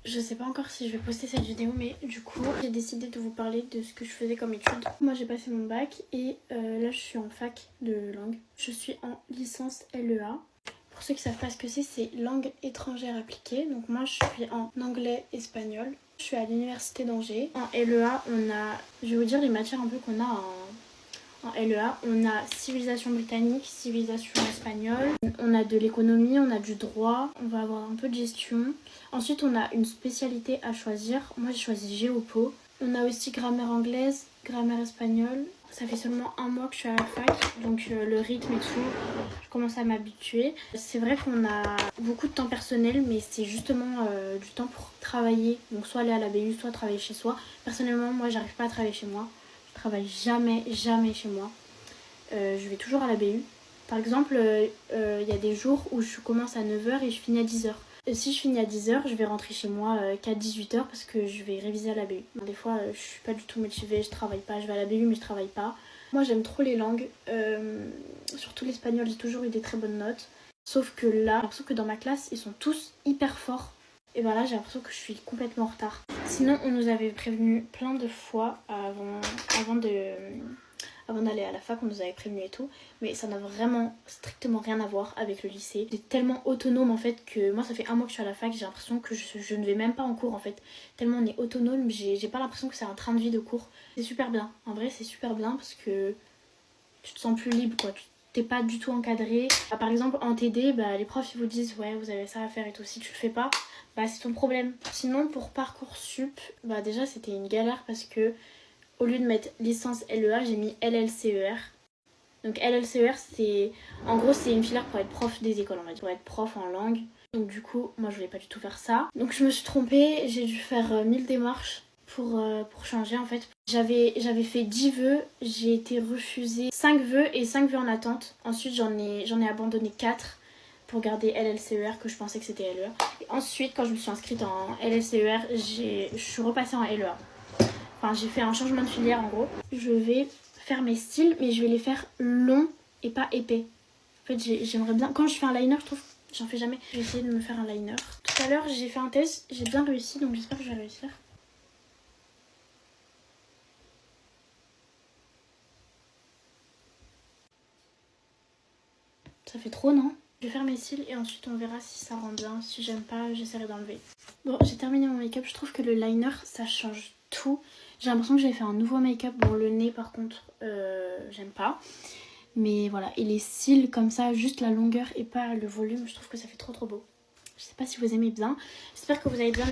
Je sais pas encore si je vais poster cette vidéo, mais du coup j'ai décidé de vous parler de ce que je faisais comme études. Moi j'ai passé mon bac et là je suis en fac de langue. Je suis en licence LEA. Pour ceux qui savent pas ce que c'est langue étrangère appliquée. Donc moi je suis en anglais-espagnol. Je suis à l'université d'Angers. En LEA on a, je vais vous dire les matières un peu qu'on a en LEA, on a civilisation britannique, civilisation espagnole, on a de l'économie, on a du droit, on va avoir un peu de gestion. Ensuite, on a une spécialité à choisir. Moi, j'ai choisi géopo. On a aussi grammaire anglaise, grammaire espagnole. Ça fait seulement un mois que je suis à la fac, donc le rythme et tout, je commence à m'habituer. C'est vrai qu'on a beaucoup de temps personnel, mais c'est justement du temps pour travailler. Donc soit aller à la BU, soit travailler chez soi. Personnellement, moi, j'arrive pas à travailler chez moi. Je travaille jamais chez moi. Je vais toujours à la BU. Par exemple, y a des jours où je commence à 9 h et je finis à 10 h. Si je finis à 10 h, je vais rentrer chez moi qu'à 18 h parce que je vais réviser à la BU. Des fois, je suis pas du tout motivée, je travaille pas. Je vais à la BU mais je travaille pas. Moi, j'aime trop les langues. Surtout l'espagnol, j'ai toujours eu des très bonnes notes. Sauf que là, j'ai l'impression que dans ma classe, ils sont tous hyper forts. Et ben là, j'ai l'impression que je suis complètement en retard. Sinon, on nous avait prévenu plein de fois avant d'aller à la fac, on nous avait prévenu et tout. Mais ça n'a vraiment strictement rien à voir avec le lycée. J'étais tellement autonome en fait que moi, ça fait un mois que je suis à la fac, j'ai l'impression que je ne vais même pas en cours en fait. Tellement on est autonome, j'ai pas l'impression que c'est un train de vie de cours. C'est super bien. En vrai, c'est super bien parce que tu te sens plus libre quoi. T'es pas du tout encadré. Par exemple en TD, les profs ils vous disent ouais vous avez ça à faire et tout. Si tu le fais pas, c'est ton problème. Sinon pour Parcoursup, déjà c'était une galère parce que au lieu de mettre licence LEA, j'ai mis LLCER. Donc LLCER c'est en gros c'est une filière pour être prof des écoles, on va dire, pour être prof en langue. Donc du coup moi je voulais pas du tout faire ça. Donc je me suis trompée, j'ai dû faire 1000 démarches pour changer en fait. J'avais fait 10 vœux, j'ai été refusée 5 vœux et 5 vœux en attente. Ensuite j'en ai abandonné 4 pour garder LLCER que je pensais que c'était LEA. Et ensuite quand je me suis inscrite en LLCER, je suis repassée en LEA. Enfin j'ai fait un changement de filière en gros. Je vais faire mes styles mais je vais les faire longs et pas épais. En fait j'aimerais bien, quand je fais un liner je trouve j'en fais jamais. Je vais essayer de me faire un liner. Tout à l'heure j'ai fait un test, j'ai bien réussi donc j'espère que je vais réussir. Ça fait trop, non? Je vais faire mes cils et ensuite on verra si ça rend bien. Si j'aime pas, j'essaierai d'enlever. Bon, j'ai terminé mon make-up. Je trouve que le liner, ça change tout. J'ai l'impression que j'ai fait un nouveau make-up. Bon, le nez, par contre, j'aime pas. Mais voilà, et les cils comme ça, juste la longueur et pas le volume, je trouve que ça fait trop beau. Je sais pas si vous aimez bien. J'espère que vous allez bien.